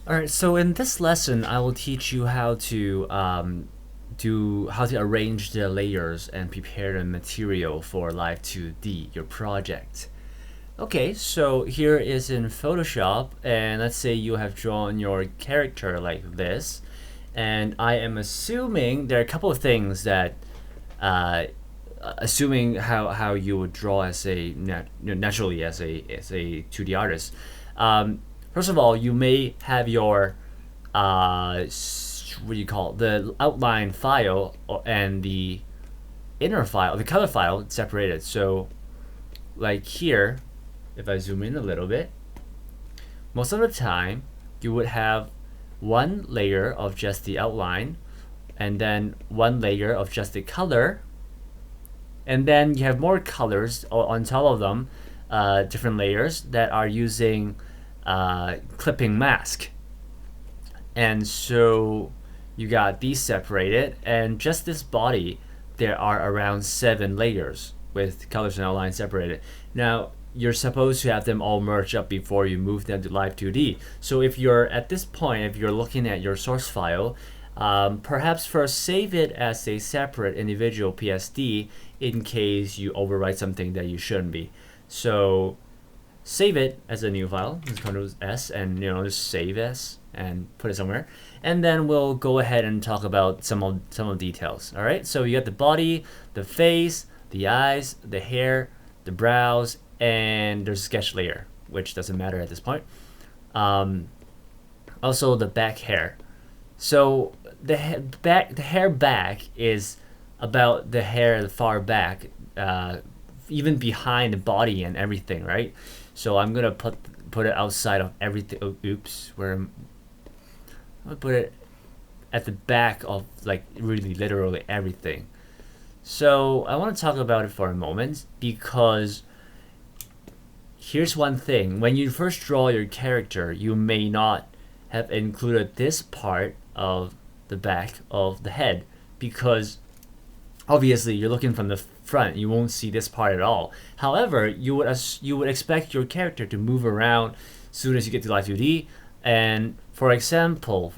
All right, so in this lesson, I will teach you how to arrange the layers and prepare the material for Live2D, your project. Okay, so here is in Photoshop, and let's say you have drawn your character like this, and I am assuming there are a couple of things that, assuming how you would draw as a naturally as a 2D artist. First of all, you may have your what do you call it, the outline file and the inner file, the color file separated. So like here, if I zoom in a little bit, most of the time you would have one layer of just the outline and then one layer of just the color, and then you have more colors on top of them, different layers that are using clipping mask. And so you got these separated, and just this body there are around 7 layers with colors and outlines separated. Now you're supposed to have them all merge up before you move them to Live2D. So if you're at this point, if you're looking at your source file, perhaps first save it as a separate individual PSD in case you overwrite something that you shouldn't be. So save it as a new file, just Ctrl S, and just save as and put it somewhere, and then we'll go ahead and talk about some of the details. All right, so you got the body, the face, the eyes, the hair, the brows, and there's a sketch layer, which doesn't matter at this point. Also the back hair. So the hair back is about the hair far back, even behind the body and everything, right? So I'm gonna put it outside of everything. Oh, oops, I'm gonna put it at the back of like really literally everything. So I want to talk about it for a moment, because here's one thing: when you first draw your character, you may not have included this part of the back of the head, because obviously you're looking from the front, you won't see this part at all. However, you would expect your character to move around as soon as you get to Live2D. And for example,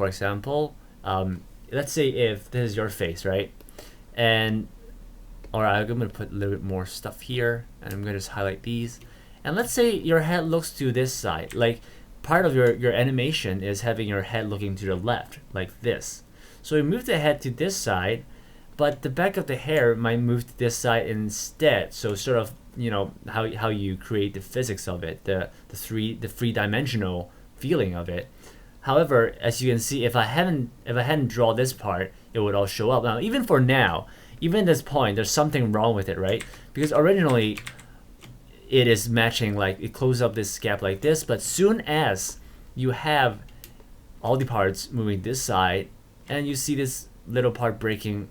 let's say if this is your face, right? And alright, I'm gonna put a little bit more stuff here, and I'm gonna just highlight these. And let's say your head looks to this side, like part of your animation is having your head looking to the left, like this. So you move the head to this side, but the back of the hair might move to this side instead. So sort of, how you create the physics of it, the three-dimensional feeling of it. However, as you can see, if I hadn't drawn this part, it would all show up. Now, even for now, even at this point, there's something wrong with it, right? Because originally it is matching, like it closes up this gap like this, but soon as you have all the parts moving this side, and you see this little part breaking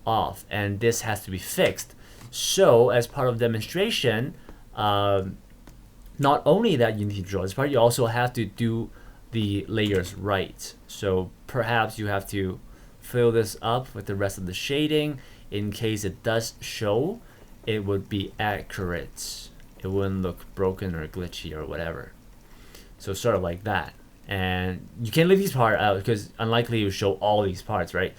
off, and this has to be fixed. So as part of demonstration, not only that you need to draw this part, you also have to do the layers right. So perhaps you have to fill this up with the rest of the shading. In case it does show, it would be accurate. It wouldn't look broken or glitchy or whatever. So sort of like that. And you can't leave these parts out because unlikely you show all these parts, right?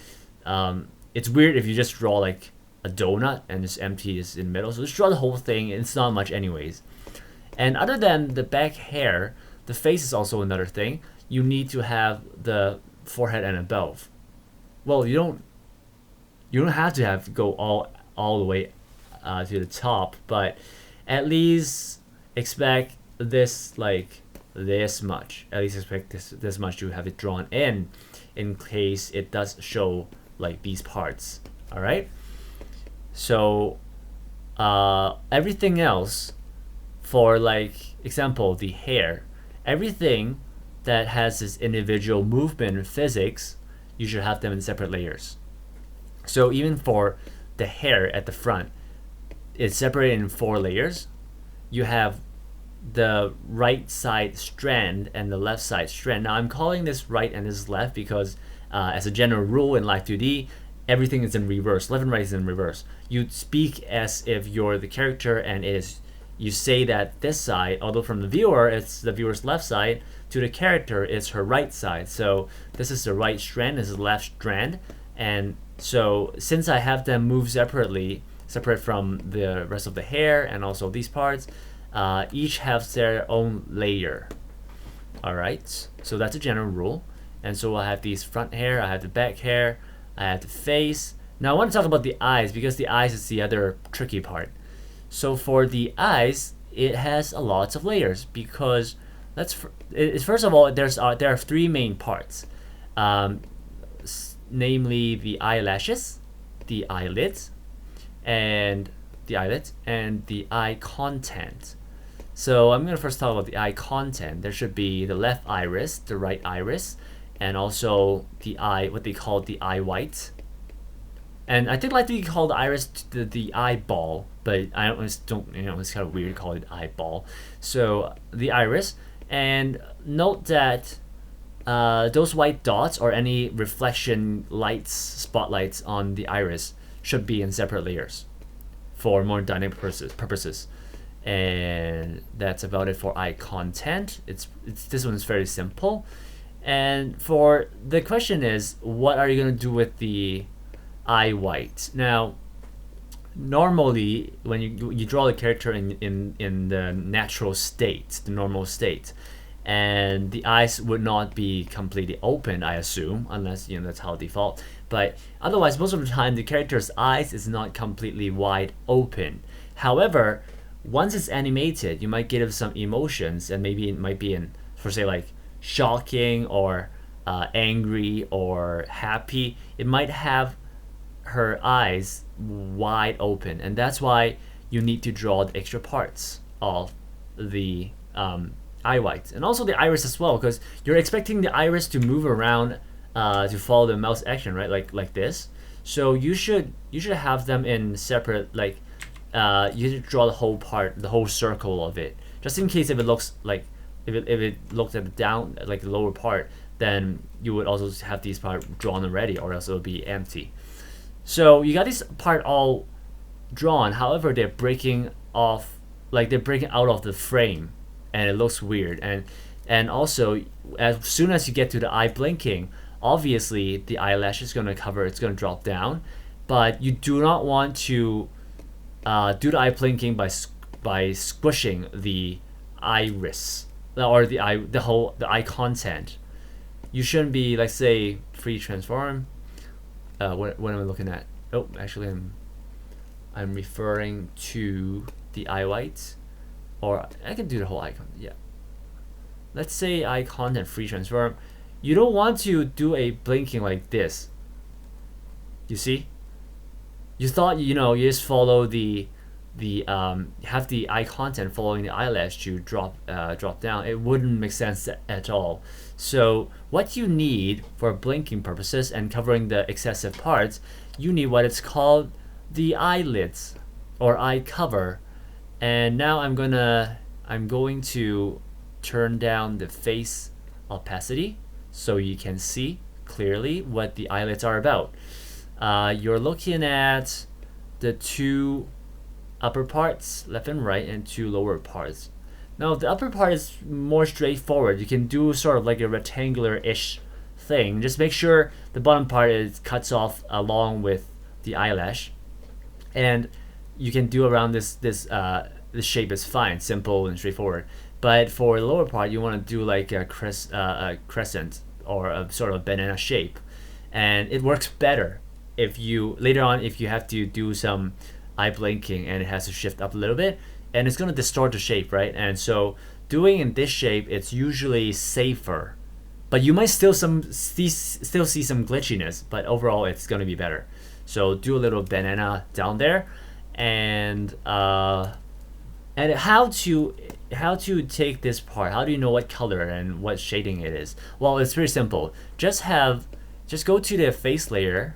It's weird if you just draw like a donut and just empty this in the middle. So just draw the whole thing. It's not much anyways. And other than the back hair, the face is also another thing. You need to have the forehead and above. Well, you don't have to go all the way to the top, but at least expect this, like this much. At least expect this much to have it drawn in case it does show like these parts. All right. So everything else, for like example, the hair, everything that has this individual movement physics, you should have them in separate layers. So even for the hair at the front, it's separated in 4 layers. You have the right side strand and the left side strand. Now I'm calling this right and this left because as a general rule in Live2D, everything is in reverse. Left and right is in reverse. You speak as if you're the character and it is you say that this side, although from the viewer it's the viewer's left side, to the character it's her right side. So this is the right strand, this is the left strand, and so since I have them move separately, separate from the rest of the hair and also these parts, each has their own layer. Alright, so that's a general rule. And so I have these front hair, I have the back hair, I have the face. Now I want to talk about the eyes, because the eyes is the other tricky part. So for the eyes, it has a lot of layers, because first of all, there are three main parts, namely the eyelashes, the eyelids, and the eye content. So I'm gonna first talk about the eye content. There should be the left iris, the right iris, and also the eye, what they call the eye white. And I think Live2D called the iris the eyeball, but I don't, it's kind of weird to call it eyeball. So the iris, and note that those white dots or any reflection lights, spotlights on the iris should be in separate layers for more dynamic purposes. And that's about it for eye content. This one is very simple. And for the question is, what are you gonna do with the eye white? Now, normally when you draw the character in the natural state, the normal state, and the eyes would not be completely open, I assume, unless that's how default. But otherwise, most of the time, the character's eyes is not completely wide open. However, once it's animated, you might give some emotions, and maybe it might be in, for say, like shocking or angry or happy. It might have her eyes wide open, and that's why you need to draw the extra parts of the eye white, and also the iris as well, because you're expecting the iris to move around to follow the mouse action, right? Like this. So you should have them in separate, like you should draw the whole part, the whole circle of it, just in case if it looks like if it looks at the down, like the lower part, then you would also have these part drawn already, or else it will be empty. So you got this part all drawn. However, they're breaking off, like they're breaking out of the frame, and it looks weird. And also, as soon as you get to the eye blinking, obviously the eyelash is going to cover, it's going to drop down, but you do not want to do the eye blinking by squishing the iris or the eye content. You shouldn't be, like, say, free transform. What am I looking at? Oh, actually, I'm referring to the eye white, or I can do the whole icon. Yeah. Let's say eye content free transform. You don't want to do a blinking like this. You see? You thought you just follow the have the eye content following the eyelash to drop down. It wouldn't make sense at all. So what you need for blinking purposes and covering the excessive parts, you need what it's called the eyelids or eye cover. And now I'm going to turn down the face opacity so you can see clearly what the eyelids are about. You're looking at the two upper parts, left and right, and two lower parts. Now the upper part is more straightforward. You can do sort of like a rectangular-ish thing. Just make sure the bottom part cuts off along with the eyelash, and you can do around this shape is fine, simple and straightforward. But for the lower part, you want to do like a crescent or a sort of banana shape, and it works better if you later on if you have to do some eye blinking and it has to shift up a little bit, and it's going to distort the shape, right? And so doing in this shape, it's usually safer, but you might still see some glitchiness, but overall it's going to be better. So do a little banana down there, and how to take this part. How do you know what color and what shading it is? Well, it's pretty simple. Just go to the face layer.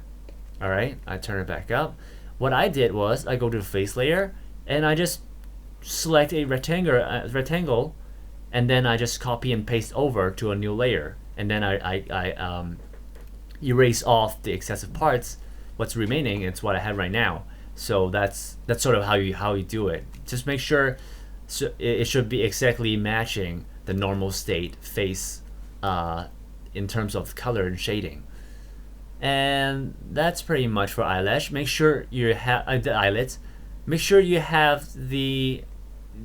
All right, I turn it back up. What I did was I go to the face layer and I just select a rectangle, and then I just copy and paste over to a new layer, and then I erase off the excessive parts. What's remaining, it's what I have right now. So that's sort of how you do it. Just make sure So it should be exactly matching the normal state face in terms of color and shading. And that's pretty much for eyelash. Make sure you have the eyelids. Make sure you have the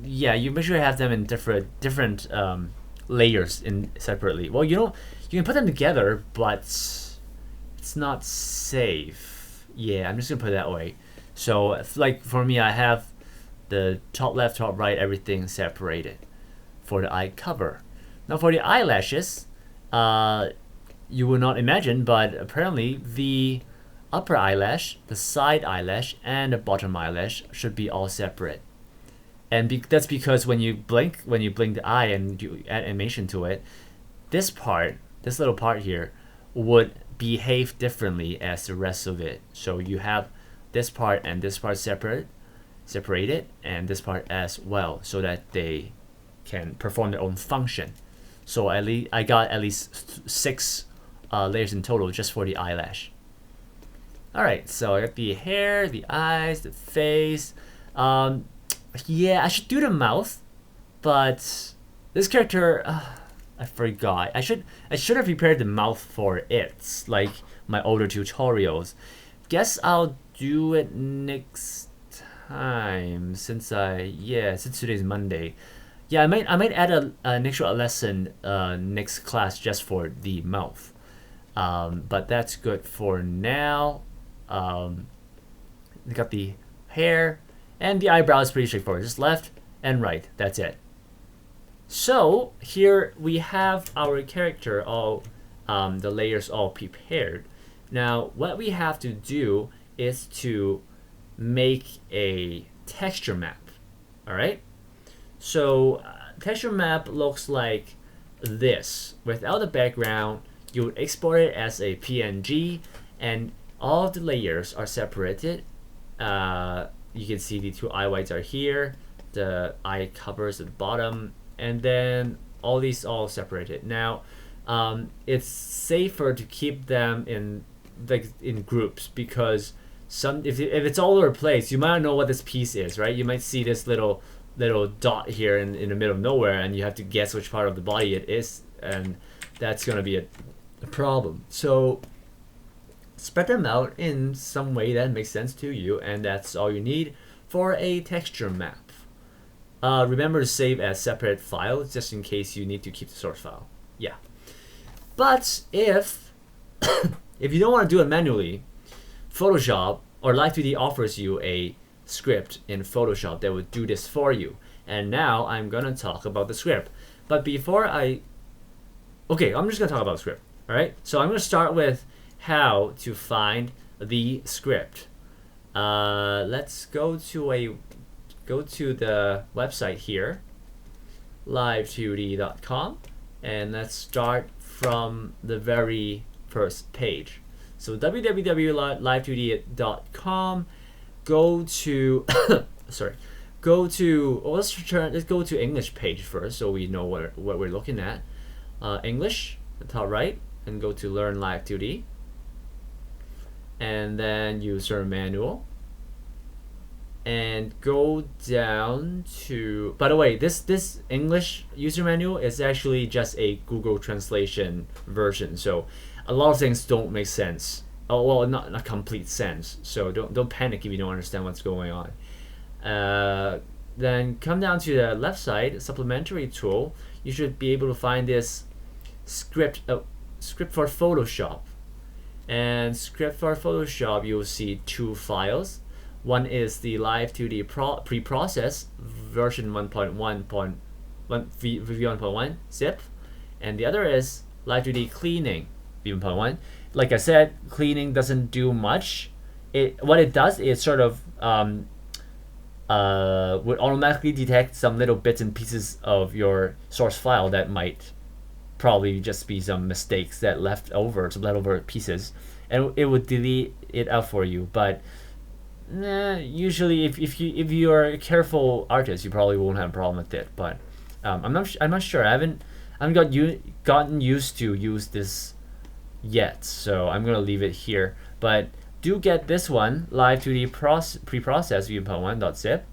you make sure you have them in different layers in separately. Well, you can put them together, but it's not safe. Yeah, I'm just gonna put it that way. So like for me, I have the top left, top right, everything separated for the eye cover. Now for the eyelashes, you will not imagine, but apparently the upper eyelash, the side eyelash, and the bottom eyelash should be all separate. And that's because when you blink the eye and you add animation to it, this little part here, would behave differently as the rest of it. So you have this part and this part separated, and this part as well, so that they can perform their own function. So I got at least 6 layers in total just for the eyelash. Alright, so I got the hair, the eyes, the face. Yeah, I should do the mouth, but this character, I forgot. I should have prepared the mouth for it, like my older tutorials. Guess I'll do it next time since today's Monday. Yeah, I might add an extra lesson next class just for the mouth. But that's good for now. We got the hair, and the eyebrow is pretty straightforward. Just left and right. That's it. So here we have our character all, the layers all prepared. Now what we have to do is to make a texture map. All right. So texture map looks like this. Without the background, you would export it as a PNG, and all of the layers are separated. You can see the 2 eye whites are here, the eye covers at the bottom, and then all these all separated. Now, it's safer to keep them in groups, because if it's all over the place, you might not know what this piece is, right? You might see this little dot here in the middle of nowhere, and you have to guess which part of the body it is, and that's gonna be a problem. So spread them out in some way that makes sense to you, and that's all you need for a texture map. Remember to save as separate files just in case you need to keep the source file. Yeah. But if if you don't want to do it manually, Photoshop or Live2D offers you a script in Photoshop that would do this for you. And now I'm gonna talk about the script. But before I'm just gonna talk about the script. All right. So I'm gonna start with how to find the script. Let's go to the website here, live2d.com, and let's start from the very first page. So www.live2d.com. Go to let's go to English page first, so we know what we're looking at. English, the top right, and go to Learn Live2D. And then user manual, and go down to, by the way, this English user manual is actually just a Google translation version, so a lot of things don't make sense. Oh, well, not complete sense, so don't panic if you don't understand what's going on. Then come down to the left side, supplementary tool. You should be able to find this script for Photoshop. And script for Photoshop, you'll see 2 files. One is the Live2D preprocess version 1.1 zip, and the other is Live2D cleaning v1.1. Like I said, cleaning doesn't do much. What it does is sort of would automatically detect some little bits and pieces of your source file that might probably just be some mistakes that some leftover pieces, and it would delete it out for you. But usually, if you are a careful artist, you probably won't have a problem with it. But I'm not sure. I haven't gotten used to use this yet, so I'm gonna leave it here. But do get this one, Live2D preprocess v1.1.zip.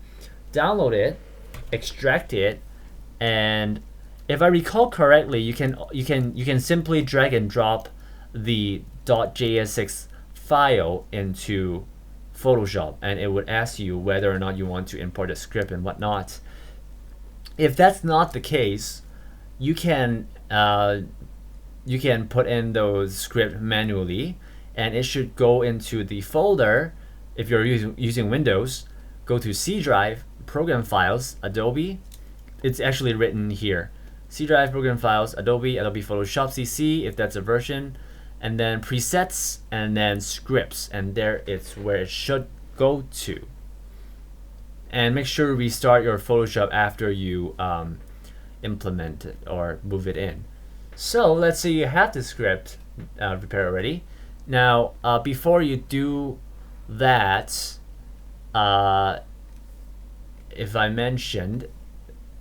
Download it, extract it, and if I recall correctly, you can simply drag and drop the .jsx file into Photoshop, and it would ask you whether or not you want to import a script and whatnot. If that's not the case, you can put in those scripts manually, and it should go into the folder. If you're using Windows, go to C drive, program files, Adobe. It's actually written here. C drive, program files, Adobe, Adobe Photoshop CC, if that's a version, and then presets, and then scripts, and there it's where it should go to. And make sure to restart your Photoshop after you implement it or move it in. So let's say you have the script prepared already. Now, before you do that, if I mentioned,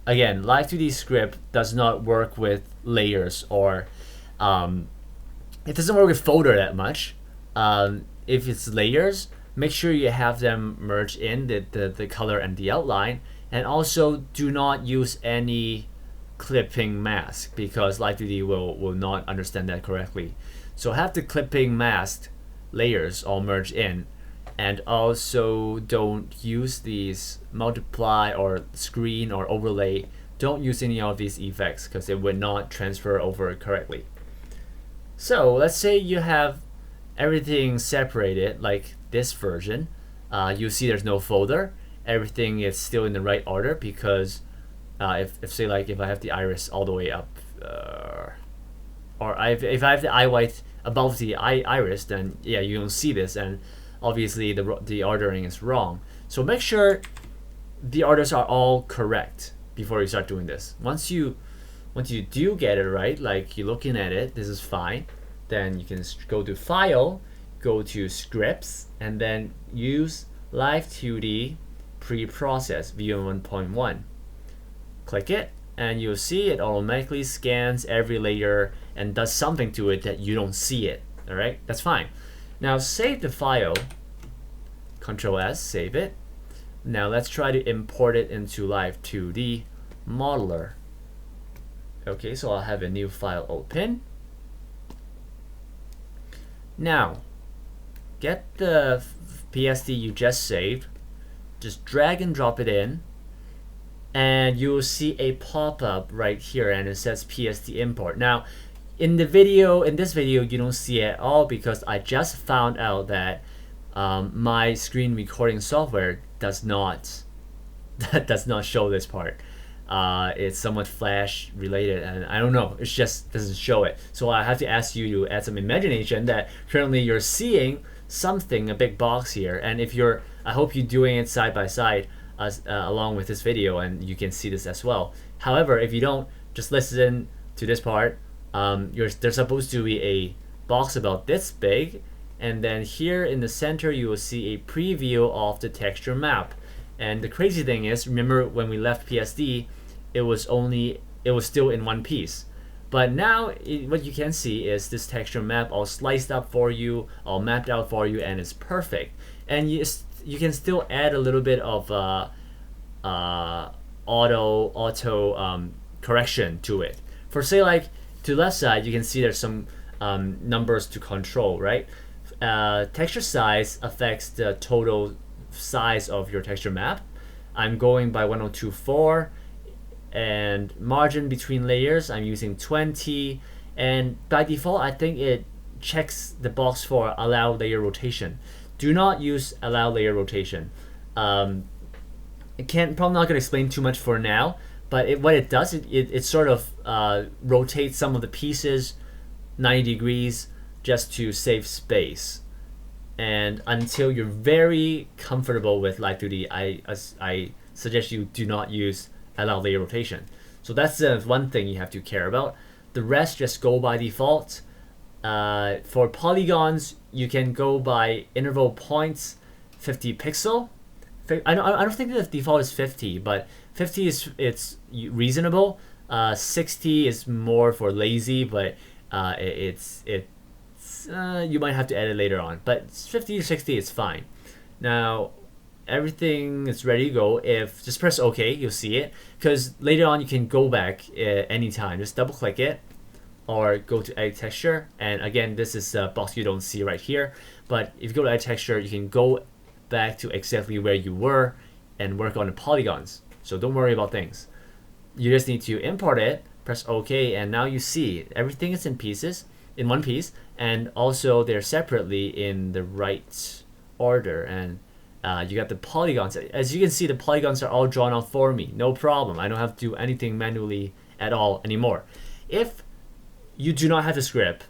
again, Live2D script does not work with layers, or it doesn't work with folder that much. If it's layers, make sure you have them merge in the color and the outline, and also do not use any clipping mask, because Live2D will not understand that correctly. So have the clipping mask layers all merge in, and also don't use these multiply or screen or overlay. Don't use any of these effects because it would not transfer over correctly. So let's say you have everything separated like this version. You see there's no folder. Everything is still in the right order, because if say like if I have the iris all the way up, or if I have the eye white above the iris, then yeah, you don't see this, and obviously the ordering is wrong. So make sure the orders are all correct before you start doing this. Once you do get it right, like you're looking at it, this is fine, then you can go to File, go to Scripts, and then use Live2D Pre-Process V1.1. Click it, and you'll see it automatically scans every layer and does something to it that you don't see it. All right, that's fine. Now save the file, Control S, save it. Now let's try to import it into Live2D Modeler. Okay, so I'll have a new file open. Now, get the PSD you just saved, just drag and drop it in, and you'll see a pop-up right here, and it says PSD import. Now, in this video, you don't see it at all, because I just found out that my screen recording software does not show this part. It's somewhat Flash related, and I don't know, it just doesn't show it. So I have to ask you to add some imagination that currently you're seeing something, a big box here, and if you're, I hope you're doing it side by side along with this video, and you can see this as well. However, if you don't, just listen to this part. There's supposed to be a box about this big, and then here in the center you will see a preview of the texture map. And the crazy thing is, remember when we left PSD, it was still in one piece. But now what you can see is this texture map all sliced up for you, all mapped out for you, and it's perfect. And you can still add a little bit of auto correction to it. For say like to the left side, you can see there's some numbers to control, right? Texture size affects the total size of your texture map. I'm going by 1024, and margin between layers I'm using 20, and by default I think it checks the box for allow layer rotation. Do not use allow layer rotation. Probably not going to explain too much for now, but what it does, it sort of rotates some of the pieces 90 degrees just to save space. And until you're very comfortable with Live2D, I suggest you do not use allow layer rotation. So that's the one thing you have to care about. The rest just go by default. For polygons, you can go by interval points, 50 pixel. I don't think the default is 50, but 50 it's reasonable. 60 is more for lazy, but you might have to edit later on. But 50 to 60 is fine. Now, everything is ready to go, if just press OK, you'll see it. Because later on you can go back anytime. Just double click it or go to edit texture. And again, this is a box you don't see right here. But if you go to edit texture, you can go back to exactly where you were and work on the polygons. So don't worry about things. You just need to import it, press OK, and now you see everything is in pieces, in one piece, and also they're separately in the right order. And you got the polygons. As you can see, the polygons are all drawn out for me. No problem. I don't have to do anything manually at all anymore. If you do not have the script,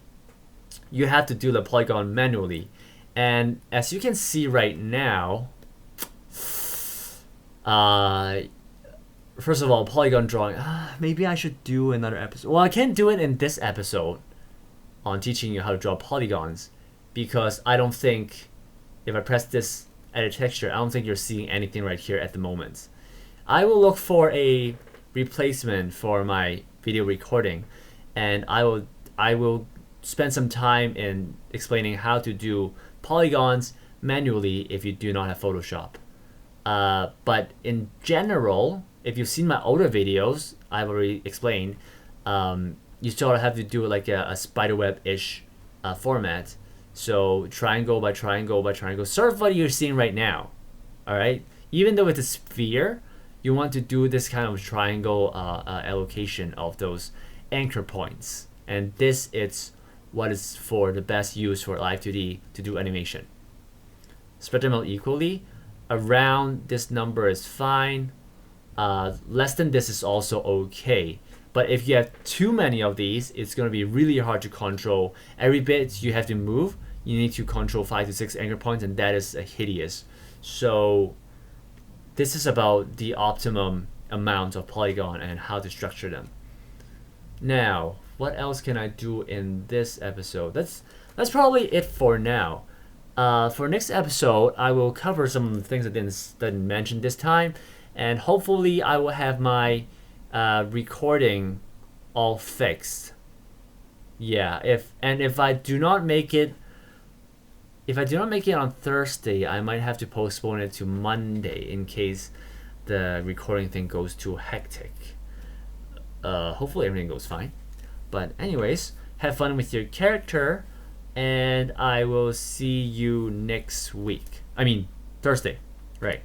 you have to do the polygon manually. And as you can see right now, first of all, polygon drawing, maybe I should do another episode. Well, I can't do it in this episode on teaching you how to draw polygons, because I don't think, if I press this edit texture, I don't think you're seeing anything right here at the moment. I will look for a replacement for my video recording, and I will spend some time in explaining how to do polygons manually if you do not have Photoshop. But in general, if you've seen my older videos, I've already explained, you sort of have to do like a spiderweb-ish format. So triangle by triangle by triangle, sort of what you're seeing right now. All right. Even though it's a sphere, you want to do this kind of triangle allocation of those anchor points. And this is what is for the best use for Live2D to do animation. Spread them out equally. Around this number is fine. Less than this is also okay. But if you have too many of these, it's going to be really hard to control. Every bit you have to move, you need to control 5 to 6 anchor points, and that is hideous. So this is about the optimum amount of polygon and how to structure them. Now, what else can I do in this episode? That's probably it for now. For next episode, I will cover some of the things I didn't mention this time, and hopefully I will have my recording all fixed. Yeah, if I do not make it on Thursday, I might have to postpone it to Monday in case the recording thing goes too hectic. Hopefully everything goes fine. But anyways, have fun with your character, and I will see you next week. I mean, Thursday, right?